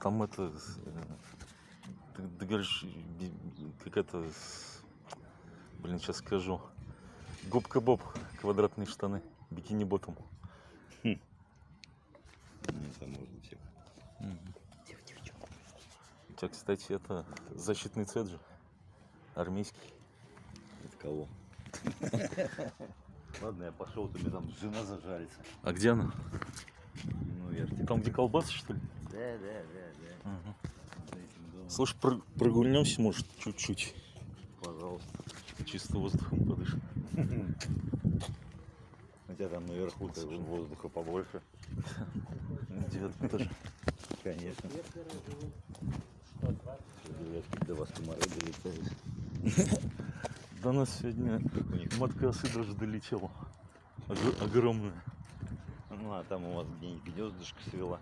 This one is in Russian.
Там это, ты говоришь, какая-то, блин, сейчас скажу. Губка Боб, квадратные штаны, бикини ботом. Это можно всех. У тебя, кстати, это защитный цвет же, армейский. От кого? Ладно, я пошел, то мне там жена зажарится. А где она? Ну, я ж тебе... Там, где колбасы, что ли? Да. Ага. За этим домом. Слушай, прогульнемся, может, чуть-чуть. Пожалуйста. Чисто воздухом подышим. У тебя там наверху-то воздуха побольше. На 9 этаже. Конечно. До вас комары долетают. До нас сегодня У них... матка осы даже долетела. Огромная. Ну, а там у вас где-нибудь гнездышко свела.